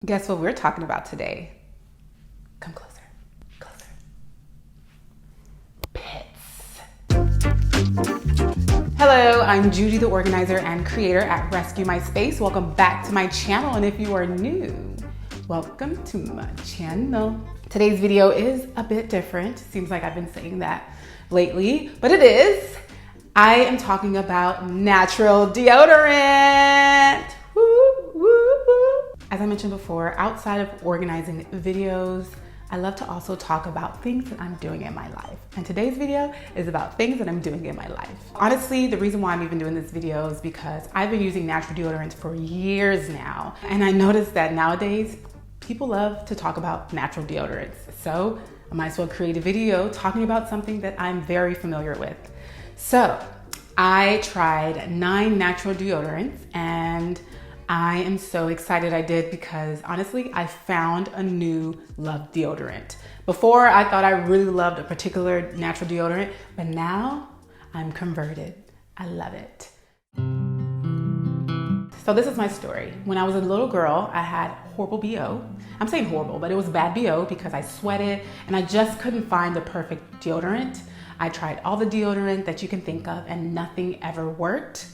Guess what we're talking about today? Come closer, closer. Pets. Hello, I'm Judi, the organizer and creator at Rescue My Space. Welcome back to my channel, and if you are new, welcome to my channel. Today's video is a bit different. Seems like I've been saying that lately, but it is. I am talking about natural deodorant. Woo, woo, woo. As I mentioned before, outside of organizing videos, I love to also talk about things that I'm doing in my life. And today's video is about things that I'm doing in my life. Honestly, the reason why I'm even doing this video is because I've been using natural deodorants for years now. And I noticed that nowadays, people love to talk about natural deodorants. So I might as well create a video talking about something that I'm very familiar with. So I tried 9 natural deodorants, and I am so excited I did because honestly, I found a new love deodorant. Before, I thought I really loved a particular natural deodorant, but now I'm converted. I love it. So this is my story. When I was a little girl, I had horrible BO. I'm saying horrible, but it was bad BO because I sweated and I just couldn't find the perfect deodorant. I tried all the deodorant that you can think of and nothing ever worked.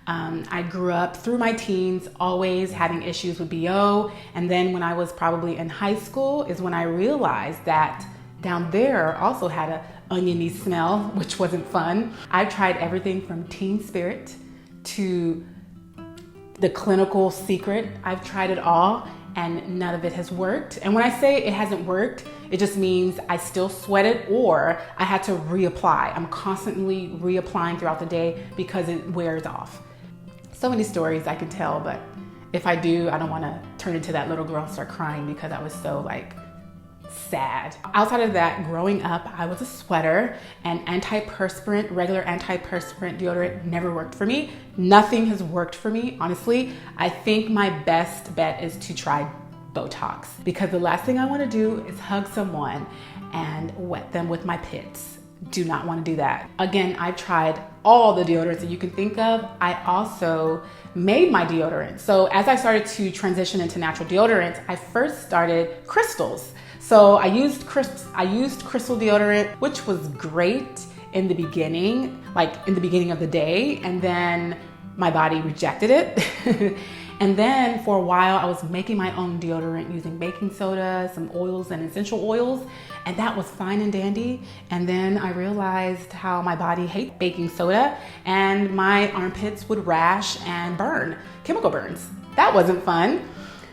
I grew up through my teens always having issues with BO, and then when I was probably in high school is when I realized that down there also had an oniony smell, which wasn't fun. I tried everything from Teen Spirit to the Clinical Secret. I've tried it all and none of it has worked. And when I say it hasn't worked, it just means I still sweated or I had to reapply. I'm constantly reapplying throughout the day because it wears off. So many stories I could tell, but if I do, I don't want to turn into that little girl and start crying because I was so sad. Outside of that, growing up, I was a sweater, and antiperspirant, regular antiperspirant deodorant never worked for me. Nothing has worked for me, honestly. I think my best bet is to try Botox because the last thing I want to do is hug someone and wet them with my pits. Do not want to do that. Again, I've tried all the deodorants that you can think of. I also made my deodorant. So as I started to transition into natural deodorants, I first started crystals. So I used crystal deodorant, which was great in the beginning, in the beginning of the day, and then my body rejected it. And then for a while, I was making my own deodorant using baking soda, some oils and essential oils, and that was fine and dandy. And then I realized how my body hates baking soda and my armpits would rash and burn, chemical burns. That wasn't fun.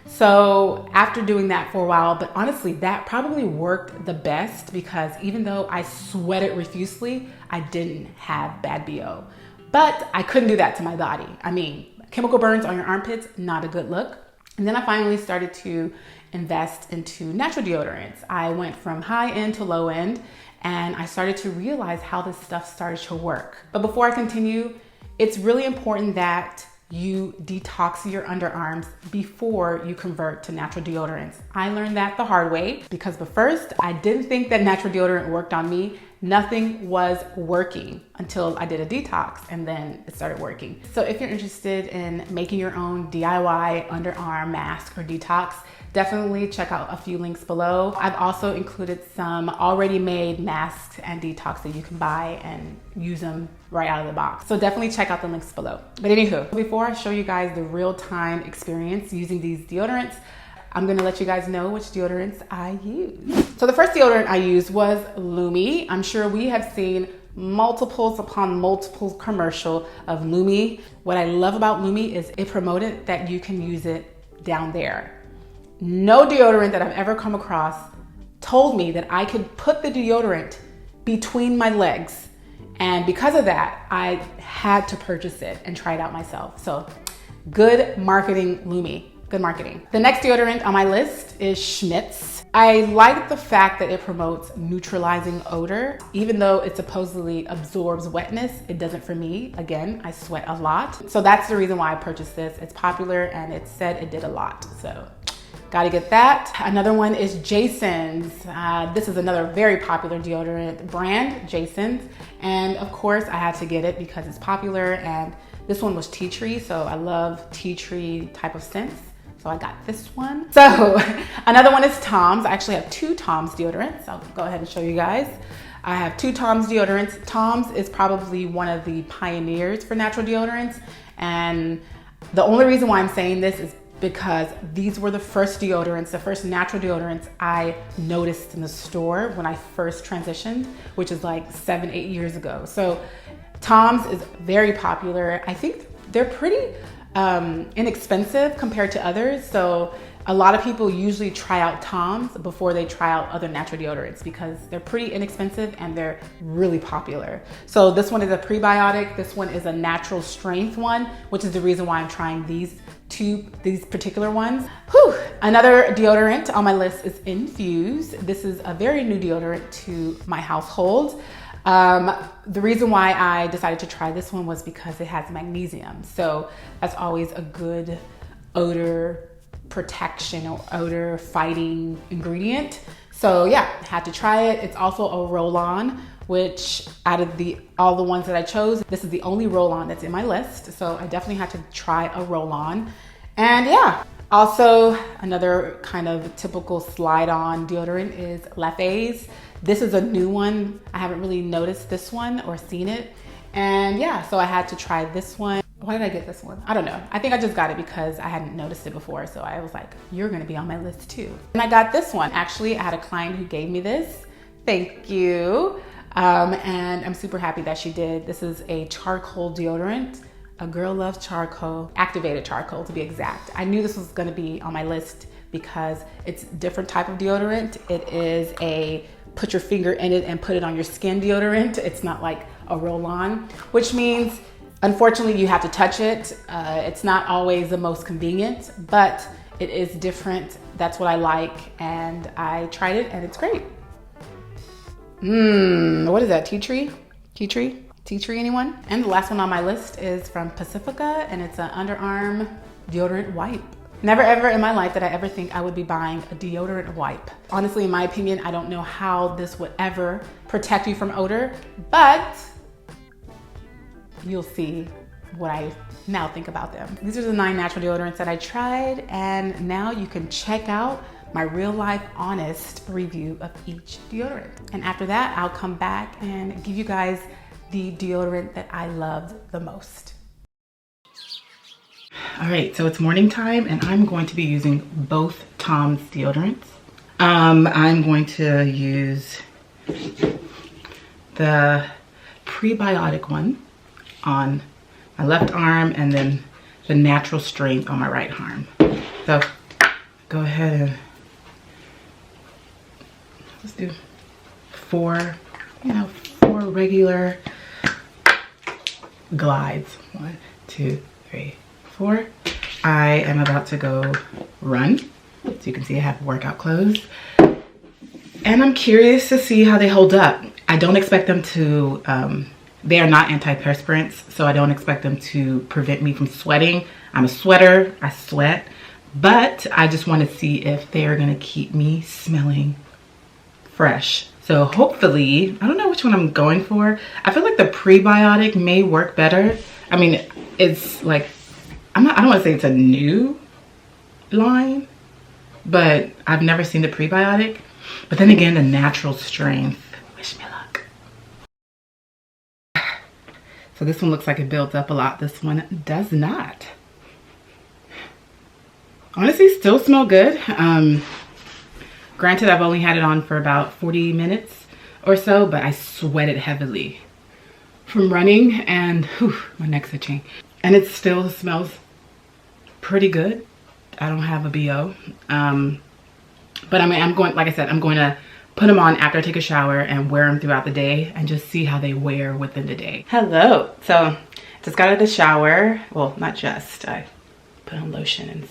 So after doing that for a while, but honestly, that probably worked the best because even though I sweated profusely, I didn't have bad BO. But I couldn't do that to my body. I mean, chemical burns on your armpits, not a good look. And then I finally started to invest into natural deodorants. I went from high end to low end, and I started to realize how this stuff started to work. But before I continue, it's really important that you detox your underarms before you convert to natural deodorants. I learned that the hard way because first I didn't think that natural deodorant worked on me. Nothing was working until I did a detox and then it started working. So if you're interested in making your own DIY underarm mask or detox, definitely check out a few links below. I've also included some already made masks and detox that you can buy and use them right out of the box. So definitely check out the links below. But anywho, before I show you guys the real-time experience using these deodorants, I'm gonna let you guys know which deodorants I use. So the first deodorant I used was Lume. I'm sure we have seen multiples upon multiple commercial of Lume. What I love about Lume is it promoted that you can use it down there. No deodorant that I've ever come across told me that I could put the deodorant between my legs. And because of that, I had to purchase it and try it out myself. So good marketing, Lume. Good marketing. The next deodorant on my list is Schmidt's. I like the fact that it promotes neutralizing odor. Even though it supposedly absorbs wetness, it doesn't for me. Again, I sweat a lot. So that's the reason why I purchased this. It's popular and it said it did a lot. So gotta get that. Another one is Jason's. This is another very popular deodorant brand, Jason's. And of course I had to get it because it's popular, and this one was tea tree. So I love tea tree type of scents. So I got this one. So another one is Tom's. I actually have 2 Tom's deodorants. I'll go ahead and show you guys. I have 2 Tom's deodorants. Tom's is probably one of the pioneers for natural deodorants. And the only reason why I'm saying this is because these were the first deodorants, the first natural deodorants I noticed in the store when I first transitioned, which is like 7-8 years ago. So Tom's is very popular. I think they're pretty inexpensive compared to others. So a lot of people usually try out Tom's before they try out other natural deodorants because they're pretty inexpensive and they're really popular. So this one is a prebiotic. This one is a natural strength one, which is the reason why I'm trying these particular ones. Whew. Another deodorant on my list is Infuse. This is a very new deodorant to my household. The reason why I decided to try this one was because it has magnesium. So that's always a good odor protection or odor fighting ingredient. So yeah, had to try it. It's also a roll-on, which out of all the ones that I chose, this is the only roll-on that's in my list. So I definitely had to try a roll-on. And yeah, also another kind of typical slide-on deodorant is LaFace. This is a new one. I haven't really noticed this one or seen it. And yeah, so I had to try this one. Why did I get this one? I don't know. I think I just got it because I hadn't noticed it before. So I was like, you're gonna be on my list too. And I got this one. Actually, I had a client who gave me this. Thank you. And I'm super happy that she did. This is a charcoal deodorant. A girl loves charcoal, activated charcoal to be exact. I knew this was gonna be on my list because it's a different type of deodorant. It is a put your finger in it and put it on your skin deodorant. It's not like a roll-on, which means unfortunately you have to touch it. It's not always the most convenient, but it is different. That's what I like, and I tried it and it's great. What is that, tea tree? Tea tree? Tea tree, anyone? And the last one on my list is from Pacifica, and it's an underarm deodorant wipe. Never ever in my life did I ever think I would be buying a deodorant wipe. Honestly, in my opinion, I don't know how this would ever protect you from odor, but you'll see what I now think about them. These are the 9 natural deodorants that I tried, and now you can check out my real life honest review of each deodorant. And after that, I'll come back and give you guys the deodorant that I loved the most. All right, so it's morning time and I'm going to be using both Tom's deodorants. I'm going to use the prebiotic one on my left arm and then the natural strength on my right arm. So go ahead and let's do 4 regular glides. 1, 2, 3, 4. I am about to go run. So you can see I have workout clothes. And I'm curious to see how they hold up. I don't expect them to, they are not antiperspirants, so I don't expect them to prevent me from sweating. I'm a sweater, I sweat, but I just want to see if they're gonna keep me smelling fresh. So hopefully, I don't know which one I'm going for. I feel like the prebiotic may work better. I mean, it's like, I don't want to say it's a new line, but I've never seen the prebiotic. But then again, the natural strength. Wish me luck. So this one looks like it builds up a lot. This one does not. Honestly, still smell good. Granted, I've only had it on for about 40 minutes or so, but I sweated heavily from running and whew, my neck's itching. And it still smells pretty good. I don't have a BO. But I mean, I'm going, like I said, I'm going to put them on after I take a shower and wear them throughout the day and just see how they wear within the day. Hello. So just got out of the shower. Well, not just, I put on lotion and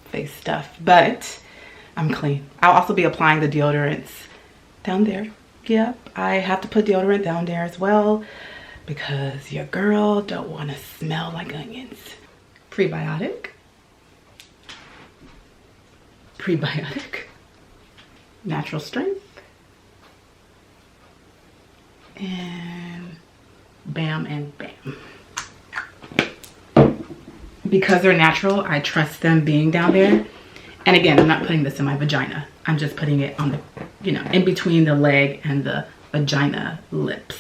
face stuff, but I'm clean. I'll also be applying the deodorants down there. Yep, I have to put deodorant down there as well because your girl don't want to smell like onions. Prebiotic. Prebiotic. Natural strength. And bam and bam. because they're natural, I trust them being down there. And again, I'm not putting this in my vagina. I'm just putting it on the, you know, in between the leg and the vagina lips.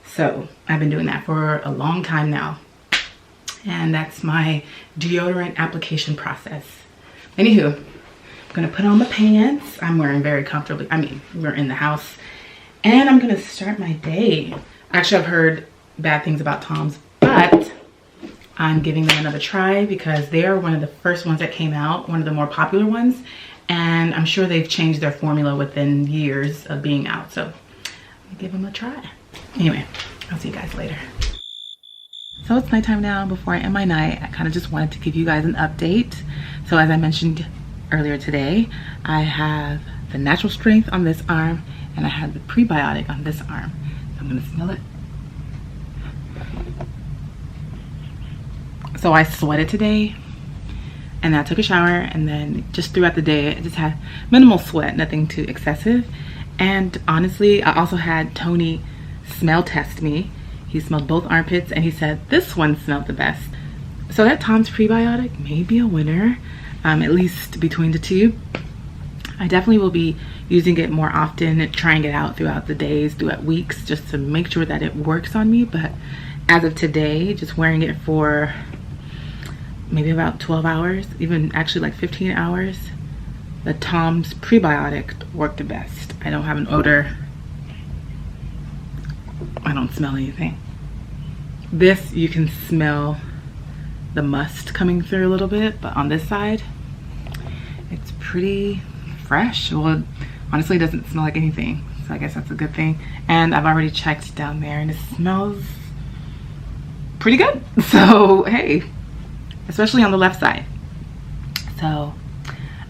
So I've been doing that for a long time now. And that's my deodorant application process. Anywho, I'm gonna put on my pants. I'm wearing very comfortably. I mean, we're in the house. And I'm gonna start my day. Actually, I've heard bad things about Tom's, but I'm giving them another try because they are one of the first ones that came out, one of the more popular ones. And I'm sure they've changed their formula within years of being out. So I'll give them a try. Anyway, I'll see you guys later. So it's nighttime now. Before I end my night, I kind of just wanted to give you guys an update. So as I mentioned earlier today, I have the natural strength on this arm and I have the prebiotic on this arm. So I'm gonna smell it. So I sweated today and I took a shower, and then just throughout the day I just had minimal sweat, nothing too excessive. And honestly, I also had Tony smell test me. He smelled both armpits and he said this one smelled the best. So that Tom's prebiotic may be a winner, at least between the two. I definitely will be using it more often and trying it out throughout the days, throughout weeks, just to make sure that it works on me. But as of today, just wearing it for maybe about 12 hours, even actually like 15 hours, the Tom's prebiotic worked the best. I don't have an odor. I don't smell anything. This, you can smell the must coming through a little bit, but on this side, it's pretty fresh. Well, honestly, it doesn't smell like anything, so I guess that's a good thing. And I've already checked down there and it smells pretty good. So, hey, especially on the left side. So,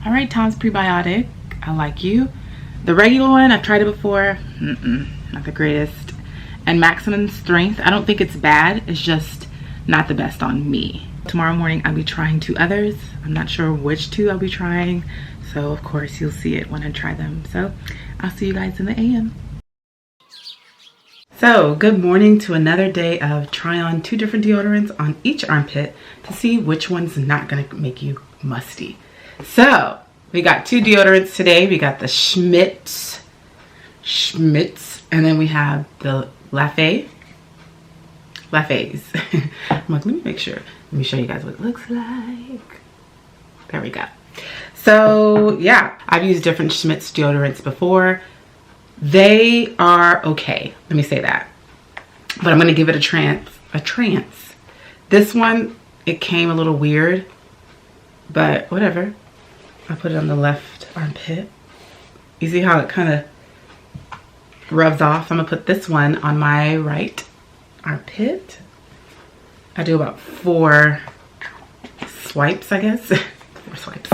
all right, Tom's prebiotic, I like you. The regular one, I've tried it before, not the greatest. And maximum strength, I don't think it's bad, it's just not the best on me. Tomorrow morning, I'll be trying 2 others. I'm not sure which 2 I'll be trying, so of course you'll see it when I try them. So I'll see you guys in the AM. So good morning to another day of try on 2 different deodorants on each armpit to see which one's not gonna make you musty. So we got 2 deodorants today. We got the Schmidt, and then we have the LaFace. I'm like, let me make sure. Let me show you guys what it looks like. There we go. So yeah, I've used different Schmidt's deodorants before. They are okay, let me say that. But I'm gonna give it a trance. This one, it came a little weird, but whatever. I put it on the left armpit. You see how it kind of rubs off? I'm gonna put this one on my right armpit. I do about 4 swipes, I guess. 4 swipes.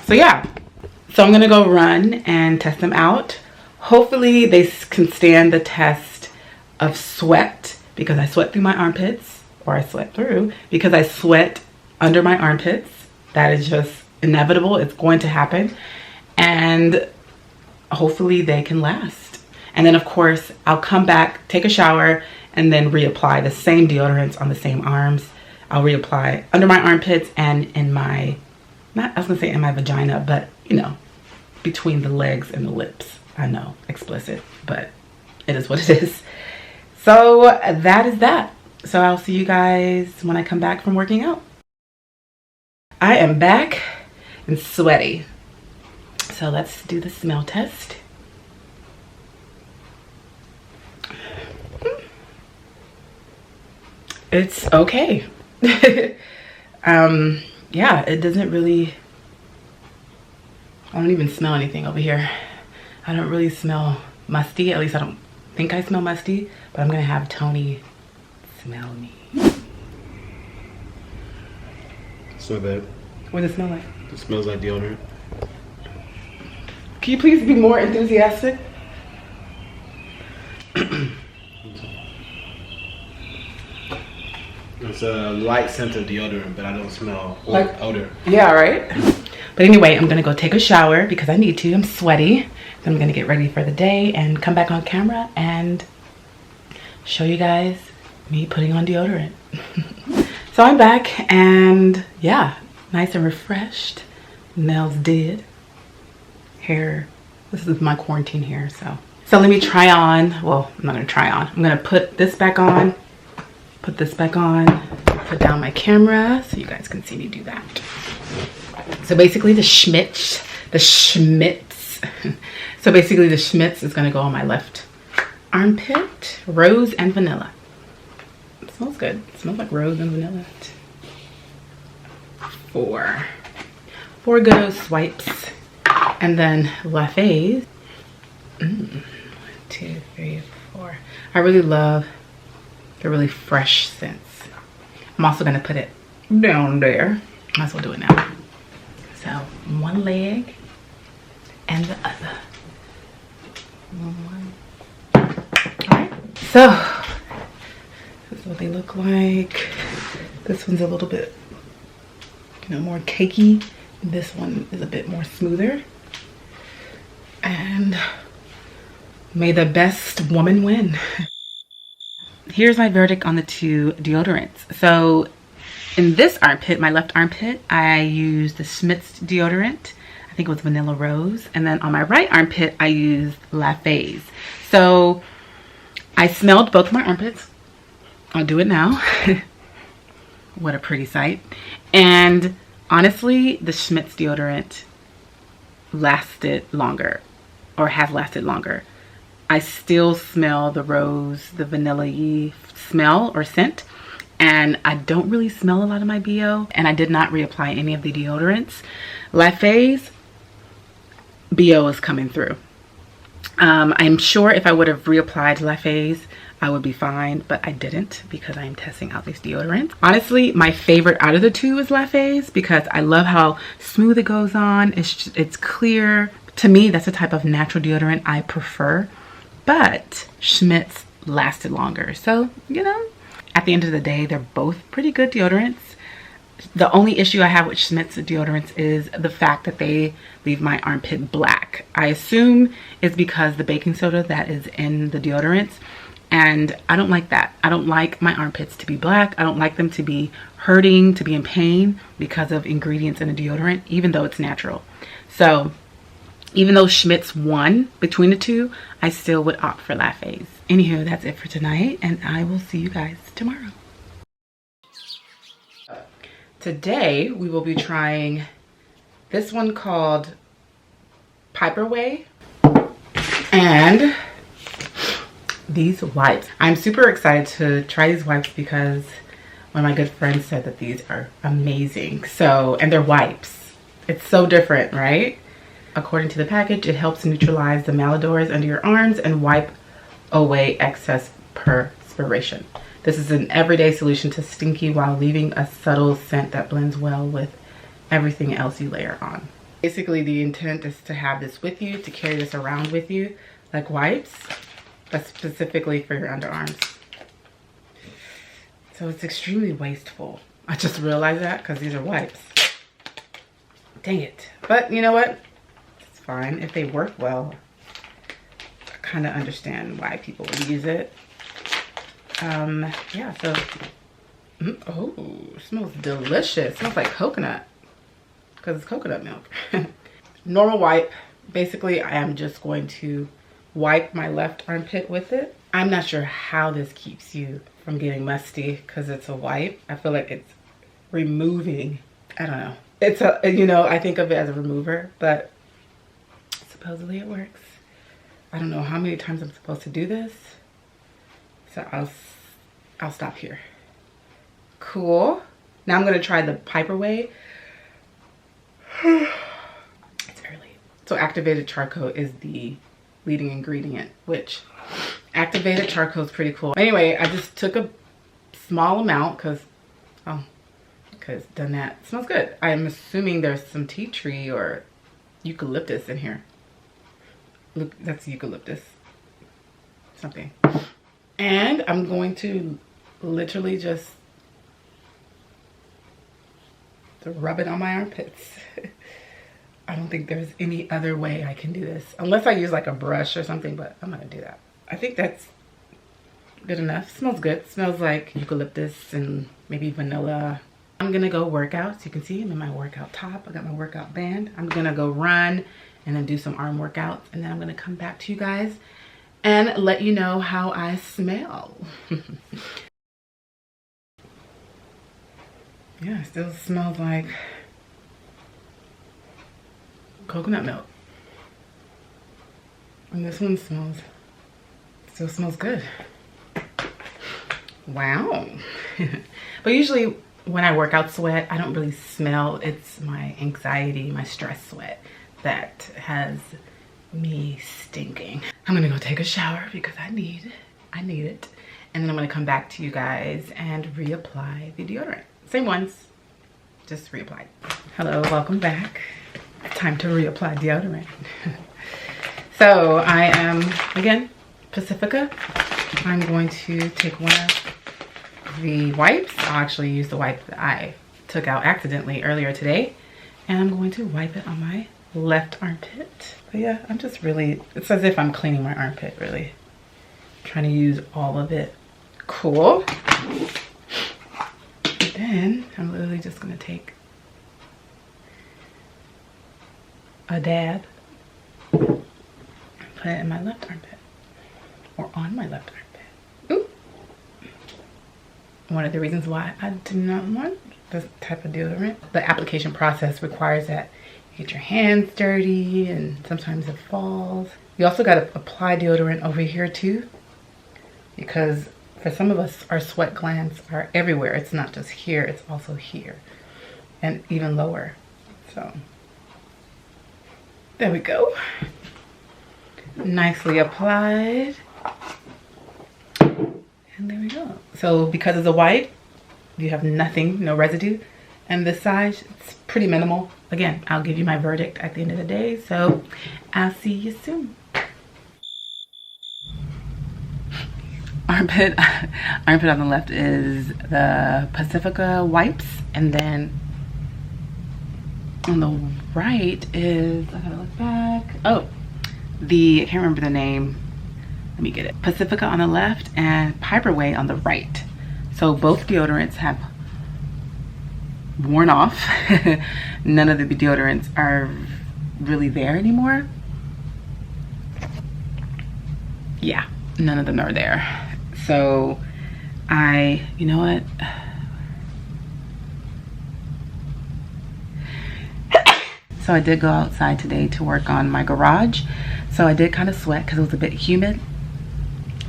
So yeah, so I'm gonna go run and test them out. Hopefully they can stand the test of sweat, because I sweat through my armpits, or I sweat through, because I sweat under my armpits. That is just inevitable, it's going to happen. And hopefully they can last. And then of course, I'll come back, take a shower, and then reapply the same deodorants on the same arms. I'll reapply under my armpits and in my, I was gonna say in my vagina, but you know, between the legs and the lips. I know, explicit, but it is what it is. So that is that. So I'll see you guys when I come back from working out. I am back and sweaty. So let's do the smell test. It's okay. Yeah, it doesn't really, I don't even smell anything over here. I don't really smell musty, at least I don't think I smell musty, but I'm gonna have Tony smell me. So bad. What does it smell like? It smells like deodorant. Can you please be more enthusiastic? It's a light scent of deodorant, but I don't smell odor. Yeah, right? But anyway, I'm gonna go take a shower because I need to. I'm sweaty. Then I'm gonna get ready for the day and come back on camera and show you guys me putting on deodorant. So I'm back and yeah, nice and refreshed. Nails did. Hair, this is my quarantine hair, so let me try on, well, I'm not gonna try on. I'm gonna put this back on, put this back on, put down my camera so you guys can see me do that. So basically the Schmidts, so basically the Schmidts is gonna go on my left armpit, rose and vanilla. It smells good. It smells like rose and vanilla. Four good old swipes. And then LaFace. 1, 2, 3, 4. I really love the really fresh scents. I'm also gonna put it down there. Might as well do it now. So one leg and the other. Alright. So this is what they look like. This one's a little bit, you know, more cakey. This one is a bit more smoother. And may the best woman win. Here's my verdict on the two deodorants. So in this armpit, my left armpit, I used the Schmidt's deodorant. I think it was Vanilla Rose. And then on my right armpit, I used LaFace. So I smelled both my armpits. I'll do it now. What a pretty sight. And honestly, the Schmidt's deodorant lasted longer, or has lasted longer. I still smell the rose, the vanilla-y smell or scent, and I don't really smell a lot of my BO, and I did not reapply any of the deodorants. LaFace BO is coming through. I'm sure if I would have reapplied LaFace, I would be fine, but I didn't because I am testing out these deodorants. Honestly, my favorite out of the two is LaFace because I love how smooth it goes on. It's clear. To me, that's the type of natural deodorant I prefer, but Schmidt's lasted longer. So, you know, at the end of the day, they're both pretty good deodorants. The only issue I have with Schmidt's deodorants is the fact that they leave my armpit black. I assume it's because the baking soda that is in the deodorants, and I don't like that. I don't like my armpits to be black. I don't like them to be hurting, to be in pain because of ingredients in a deodorant, even though it's natural. So even though Schmidt's won between the two, I still would opt for LaFace. Anywho, that's it for tonight, and I will see you guys tomorrow. Today, we will be trying this one called PiperWai and these wipes. I'm super excited to try these wipes because one of my good friends said that these are amazing. So, and they're wipes. It's so different, right? According to the package, it helps neutralize the malodors under your arms and wipe away excess perspiration. This is an everyday solution to stinky while leaving a subtle scent that blends well with everything else you layer on. Basically, the intent is to have this with you, to carry this around with you, like wipes, but specifically for your underarms. So it's extremely wasteful. I just realized that because these are wipes. Dang it. But you know what? It's fine. If they work well, I kind of understand why people would use it. Yeah, so, oh, it smells delicious. It smells like coconut because it's coconut milk. Normal wipe. Basically, I am just going to wipe my left armpit with it. I'm not sure how this keeps you from getting musty because it's a wipe. I feel like it's removing, I don't know. It's a, you know, I think of it as a remover, but supposedly it works. I don't know how many times I'm supposed to do this. So I'll stop here. Cool. Now I'm gonna try the PiperWai. It's early. So activated charcoal is the leading ingredient, which activated charcoal is pretty cool. Anyway, I just took a small amount because done that. It smells good. I'm assuming there's some tea tree or eucalyptus in here. Look, that's eucalyptus. Something. And I'm going to literally just rub it on my armpits. I don't think there's any other way I can do this. Unless I use like a brush or something, but I'm not gonna do that. I think that's good enough. It smells good. It smells like eucalyptus and maybe vanilla. I'm gonna go work out. So you can see I'm in my workout top. I got my workout band. I'm gonna go run and then do some arm workouts. And then I'm gonna come back to you guys and let you know how I smell. Yeah, it still smells like coconut milk. And this one still smells good. Wow. But usually when I work out sweat, I don't really smell. It's my anxiety, my stress sweat that has me stinking. I'm gonna go take a shower because I need it. And then I'm gonna come back to you guys and reapply the deodorant. Same ones, just reapplied. Hello, welcome back. Time to reapply deodorant. So I am, again, Pacifica. I'm going to take one of the wipes. I'll actually use the wipe that I took out accidentally earlier today. And I'm going to wipe it on my left armpit. But yeah, I'm just really, it's as if I'm cleaning my armpit, really. Trying to use all of it. Cool. Then I'm literally just gonna take a dab, put it in my left armpit, or on my left armpit. Ooh. One of the reasons why I do not want this type of deodorant, the application process requires that you get your hands dirty and sometimes it falls. You also gotta apply deodorant over here too, because for some of us, our sweat glands are everywhere. It's not just here, it's also here and even lower. So there we go. Nicely applied. And there we go. So because of the wipe, you have nothing, no residue. And this side, it's pretty minimal. Again, I'll give you my verdict at the end of the day. So I'll see you soon. Armpit on the left is the Pacifica wipes, and then on the right is, I gotta look back. Oh, I can't remember the name. Let me get it. Pacifica on the left and PiperWai on the right. So both deodorants have worn off. None of the deodorants are really there anymore. Yeah, none of them are there. So you know what? So I did go outside today to work on my garage. So I did kind of sweat because it was a bit humid.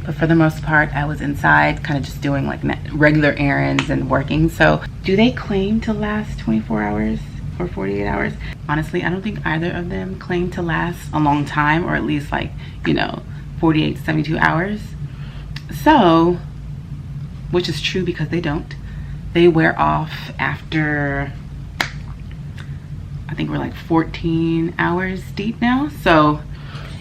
But for the most part, I was inside kind of just doing like regular errands and working. So do they claim to last 24 hours or 48 hours? Honestly, I don't think either of them claim to last a long time, or at least like, 48 to 72 hours. So, which is true because they don't. They wear off after, I think we're like 14 hours deep now. So,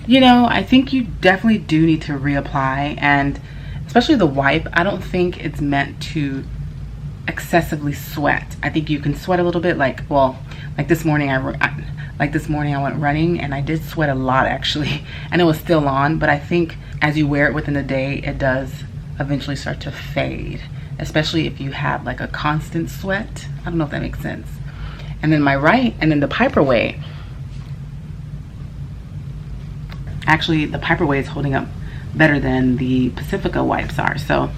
I think you definitely do need to reapply, and especially the wipe. I don't think it's meant to excessively sweat. I think you can sweat a little bit, like this morning I went running and I did sweat a lot actually, and it was still on, but I think as you wear it within a day, it does eventually start to fade, especially if you have like a constant sweat. I don't know if that makes sense. And then the PiperWai. Actually, the PiperWai is holding up better than the Pacifica wipes are. So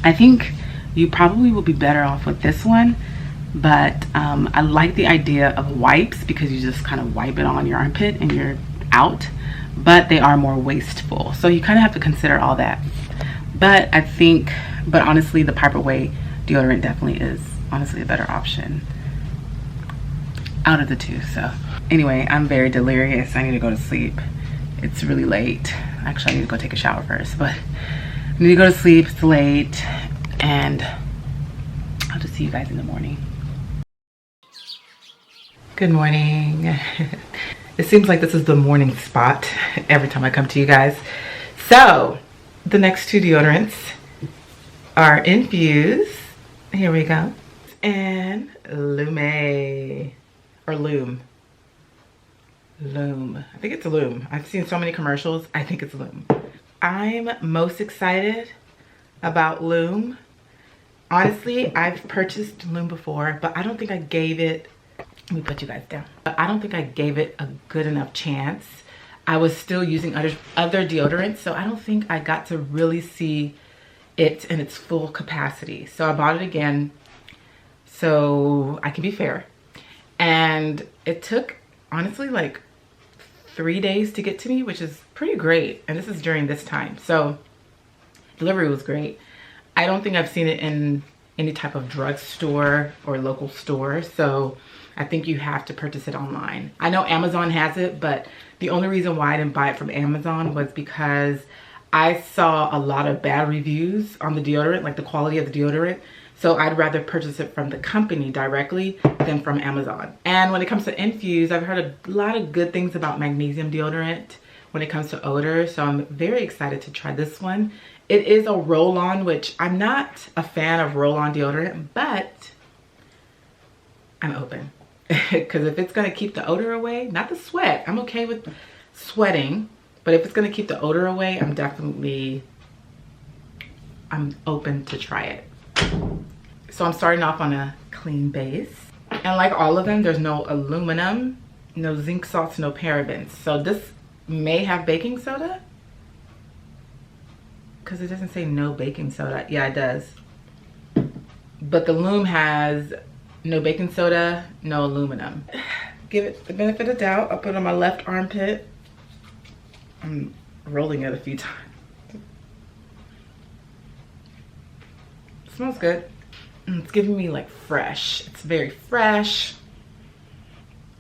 I think you probably will be better off with this one. But I like the idea of wipes because you just kind of wipe it on your armpit and you're out. But they are more wasteful. So you kind of have to consider all that. But honestly, the PiperWai deodorant definitely is honestly a better option out of the two. So anyway, I'm very delirious. I need to go to sleep. It's really late. Actually, I need to go take a shower first, but I need to go to sleep. It's late, and I'll just see you guys in the morning. Good morning. It seems like this is the morning spot every time I come to you guys. So the next two deodorants are Infuse, here we go, and Lume, or Lume. I think it's Lume. I've seen so many commercials. I think it's Lume. I'm most excited about Lume Honestly, I've purchased Lume before, but I don't think I gave it, let me put you guys down. But I don't think I gave it a good enough chance. I was still using other deodorants, so I don't think I got to really see it in its full capacity. So I bought it again so I can be fair. And it took, honestly, like 3 days to get to me, which is pretty great. And this is during this time. So delivery was great. I don't think I've seen it in any type of drugstore or local store. So I think you have to purchase it online. I know Amazon has it, but the only reason why I didn't buy it from Amazon was because I saw a lot of bad reviews on the deodorant, like the quality of the deodorant. So I'd rather purchase it from the company directly than from Amazon. And when it comes to Infuse, I've heard a lot of good things about magnesium deodorant when it comes to odor. So I'm very excited to try this one. It is a roll-on, which I'm not a fan of roll-on deodorant, but I'm open. Because if it's gonna keep the odor away, not the sweat, I'm okay with sweating, but if it's gonna keep the odor away, I'm open to try it. So I'm starting off on a clean base. And like all of them, there's no aluminum, no zinc salts, no parabens. So this may have baking soda, because it doesn't say no baking soda. Yeah, it does. But the Lume has no baking soda, no aluminum. Give it the benefit of the doubt. I'll put it on my left armpit. I'm rolling it a few times. It smells good. It's giving me like fresh. It's very fresh.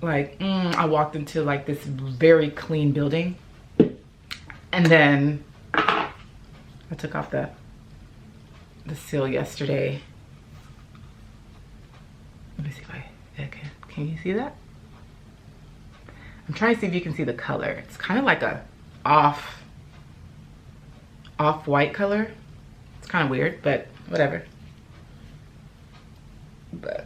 Like, I walked into like this very clean building. And then I took off the seal yesterday. Let me see if can you see that? I'm trying to see if you can see the color. It's kind of like a off-white color. It's kind of weird, but whatever. But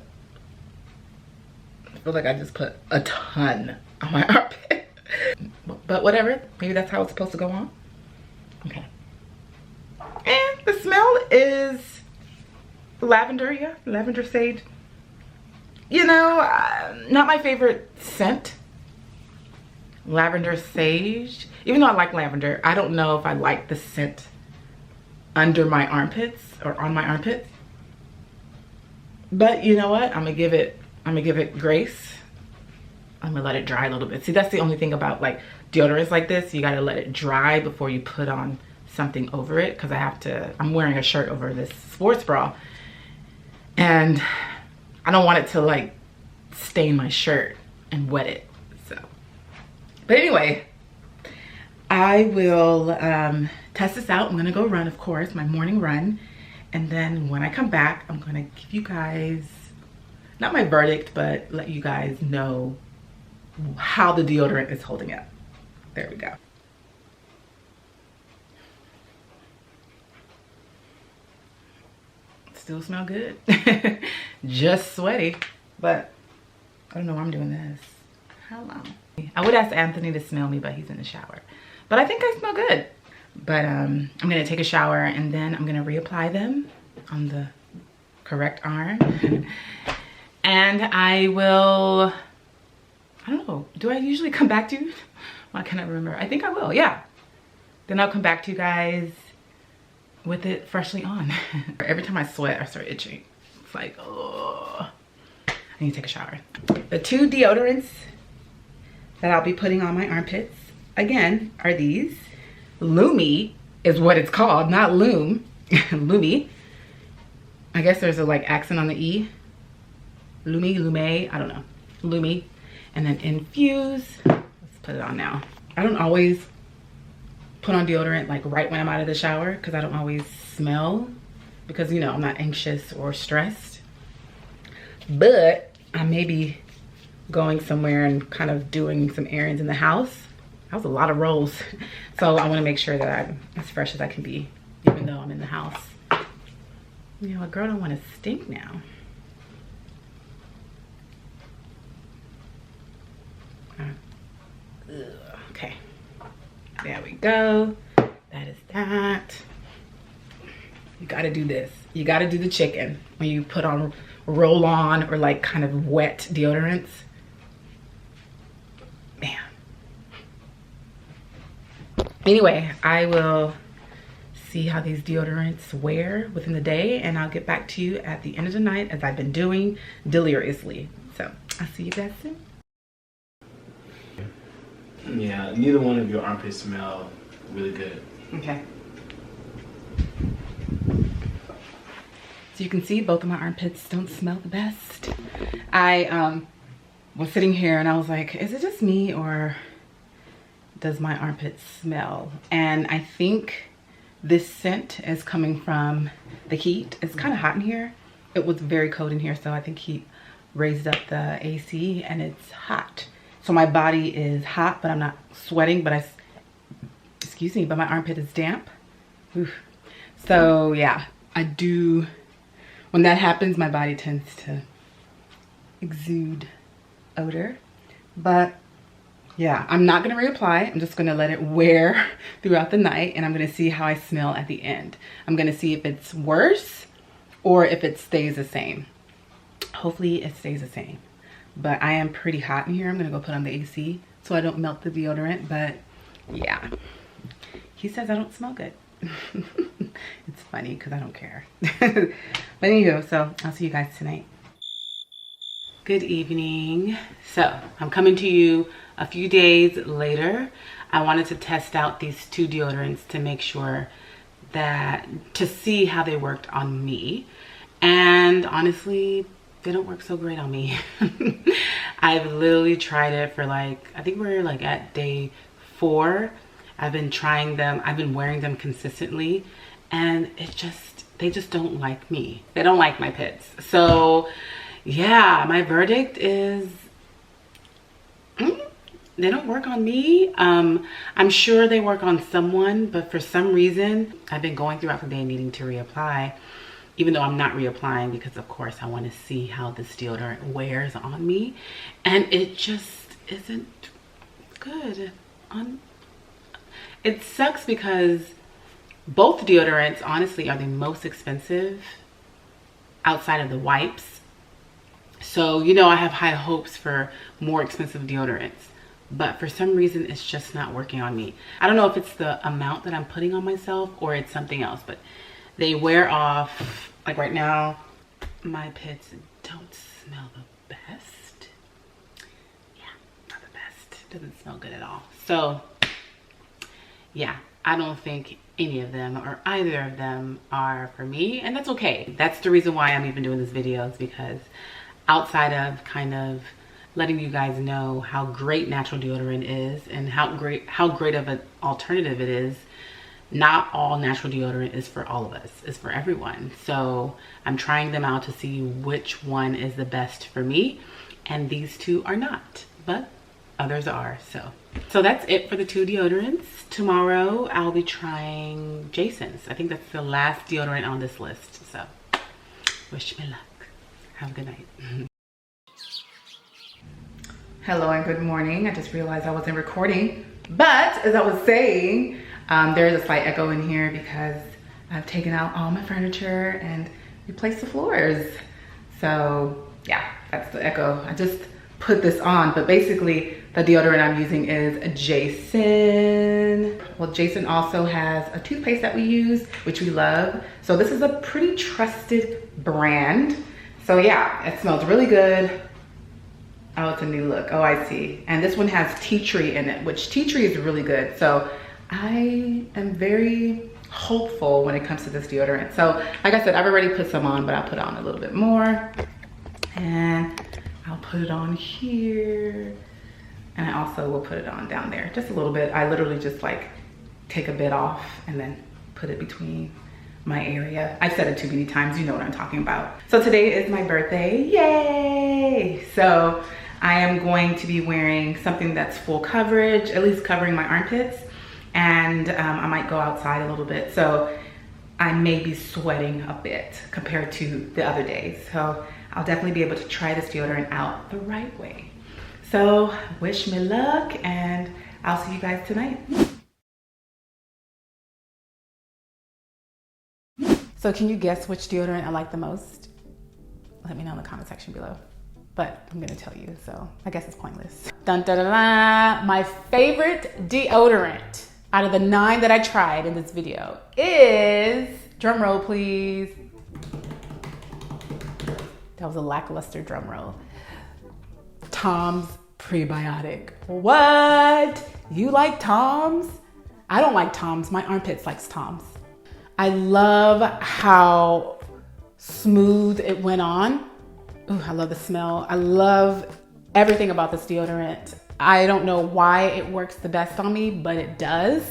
I feel like I just put a ton on my armpit. But whatever, maybe that's how it's supposed to go on. Okay. And the smell is lavender, yeah, lavender sage. You know, not my favorite scent. Lavender sage. Even though I like lavender, I don't know if I like the scent under my armpits or on my armpits. But you know what? I'm gonna give it grace. I'm gonna let it dry a little bit. See, that's the only thing about like deodorants like this. You gotta let it dry before you put on something over it, because I'm wearing a shirt over this sports bra. And I don't want it to like stain my shirt and wet it, so. But anyway, I will test this out. I'm gonna go run, of course, my morning run. And then when I come back, I'm gonna give you guys, not my verdict, but let you guys know how the deodorant is holding up. There we go. Still smell good. Just sweaty, but I don't know why I'm doing this. Hello. I would ask Anthony to smell me, but he's in the shower. But I think I smell good. But I'm gonna take a shower and then I'm gonna reapply them on the correct arm. And I will, I don't know, do I usually come back to you? Well, I cannot remember. I think I will, yeah. Then I'll come back to you guys with it freshly on. Every time I sweat, I start itching. It's like, oh, I need to take a shower. The two deodorants that I'll be putting on my armpits, again, are these. Lume is what it's called, not Lume. Lume. I guess there's a like accent on the E. Lume, I don't know. Lume. And then Infuse. Let's put it on now. I don't always put on deodorant like right when I'm out of the shower, because I don't always smell, because you know I'm not anxious or stressed. But I may be going somewhere and kind of doing some errands in the house. That was a lot of rolls. So I want to make sure that I'm as fresh as I can be, even though I'm in the house. You know, a girl don't want to stink now. Okay, there we go. That is that. You gotta do this. You got to do the chicken when you put on roll-on or like kind of wet deodorants. Man. Anyway, I will see how these deodorants wear within the day, and I'll get back to you at the end of the night as I've been doing deliriously. So I'll see you guys soon. Yeah, neither one of your armpits smell really good. Okay. So you can see both of my armpits don't smell the best. I was sitting here and I was like, is it just me or does my armpit smell? And I think this scent is coming from the heat. It's kind of hot in here. It was very cold in here, so I think he raised up the AC and it's hot. So my body is hot, but I'm not sweating, but excuse me, but my armpit is damp. Oof. So yeah, I do, when that happens, my body tends to exude odor. But yeah, I'm not gonna reapply. I'm just gonna let it wear throughout the night, and I'm gonna see how I smell at the end. I'm gonna see if it's worse or if it stays the same. Hopefully it stays the same. But I am pretty hot in here. I'm gonna go put on the AC so I don't melt the deodorant, but yeah. He says I don't smell good. It's funny because I don't care. But anywho, so I'll see you guys tonight. Good evening. So I'm coming to you a few days later. I wanted to test out these two deodorants to make sure that, to see how they worked on me. And honestly, they don't work so great on me. I've literally tried it for like, I think we're like at day 4. I've been trying them, I've been wearing them consistently, and they just don't like me. They don't like my pits. So yeah, my verdict is, they don't work on me. I'm sure they work on someone, but for some reason, I've been going throughout the day needing to reapply, even though I'm not reapplying because of course I want to see how this deodorant wears on me. And it just isn't good. It sucks because both deodorants honestly are the most expensive outside of the wipes. So, you know, I have high hopes for more expensive deodorants, but for some reason it's just not working on me. I don't know if it's the amount that I'm putting on myself or it's something else, but they wear off. Like right now, my pits don't smell the best. Yeah, not the best. Doesn't smell good at all. So yeah, I don't think any of them or either of them are for me, and that's okay. That's the reason why I'm even doing this video, is because outside of kind of letting you guys know how great natural deodorant is and how great of an alternative it is, not all natural deodorant is for all of us. It's for everyone. So I'm trying them out to see which one is the best for me, and these two are not, but others are. So that's it for the two deodorants. Tomorrow I'll be trying Jason's. I think that's the last deodorant on this list. So wish me luck. Have a good night. Hello and good morning. I just realized I wasn't recording, but as I was saying, there is a slight echo in here because I've taken out all my furniture and replaced the floors. So yeah, that's the echo. I just put this on, but basically the deodorant I'm using is Jason. Well, Jason also has a toothpaste that we use, which we love. So this is a pretty trusted brand. So yeah, it smells really good. Oh, it's a new look. Oh, I see. And this one has tea tree in it, which tea tree is really good. So I am very hopeful when it comes to this deodorant. So like I said, I've already put some on, but I'll put on a little bit more. And I'll put it on here. And I also will put it on down there, just a little bit. I literally just like take a bit off and then put it between my area. I've said it too many times, you know what I'm talking about. So today is my birthday, yay! So I am going to be wearing something that's full coverage, at least covering my armpits. And I might go outside a little bit. So I may be sweating a bit compared to the other days. So I'll definitely be able to try this deodorant out the right way. So wish me luck, and I'll see you guys tonight. So So can you guess which deodorant I like the most? Let me know in the comment section below. But I'm gonna tell you, so I guess it's pointless. Dun, dun, dun, dun. My favorite deodorant out of the 9 that I tried in this video is, drum roll please. That was a lackluster drum roll. Tom's Prebiotic. What? You like Tom's? I don't like Tom's. My armpits likes Tom's. I love how smooth it went on. Ooh, I love the smell. I love everything about this deodorant. I don't know why it works the best on me, but it does.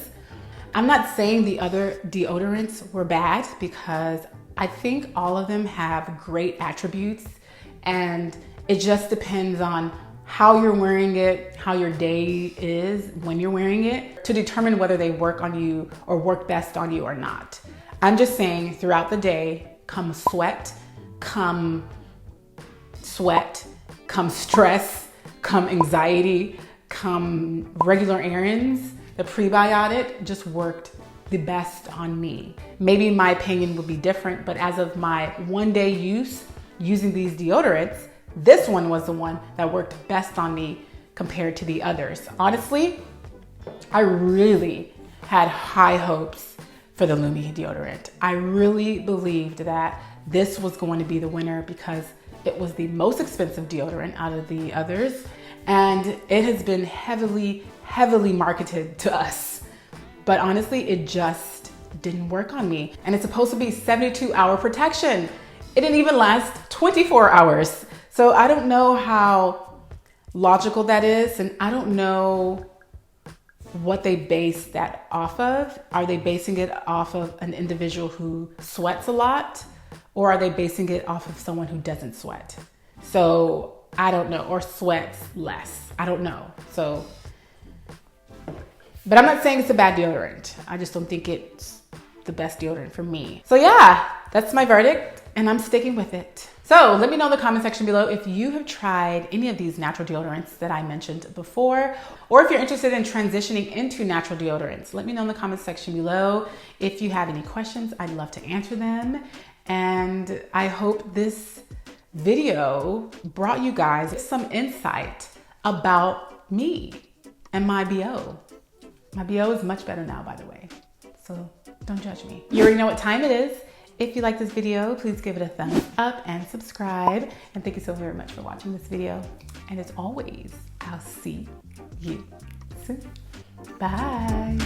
I'm not saying the other deodorants were bad because I think all of them have great attributes, and it just depends on how you're wearing it, how your day is when you're wearing it, to determine whether they work on you or work best on you or not. I'm just saying throughout the day, come sweat, come stress, come anxiety, come regular errands, the prebiotic just worked the best on me. Maybe my opinion would be different, but as of my one-day use using these deodorants, this one was the one that worked best on me compared to the others. Honestly, I really had high hopes for the Lume deodorant. I really believed that this was going to be the winner because it was the most expensive deodorant out of the others, and it has been heavily marketed to us. But honestly, it just didn't work on me. And it's supposed to be 72-hour protection. It didn't even last 24 hours. So I don't know how logical that is, and I don't know what they base that off of. Are they basing it off of an individual who sweats a lot, or are they basing it off of someone who doesn't sweat? So I don't know, or sweats less. I don't know. So, but I'm not saying it's a bad deodorant. I just don't think it's the best deodorant for me. So yeah, that's my verdict, and I'm sticking with it. So let me know in the comment section below if you have tried any of these natural deodorants that I mentioned before, or if you're interested in transitioning into natural deodorants. Let me know in the comment section below. If you have any questions, I'd love to answer them. And I hope this video brought you guys some insight about me and my BO. My BO is much better now, by the way, so don't judge me. You already know what time it is. If you like this video, please give it a thumbs up and subscribe. And thank you so very much for watching this video. And as always, I'll see you soon. Bye.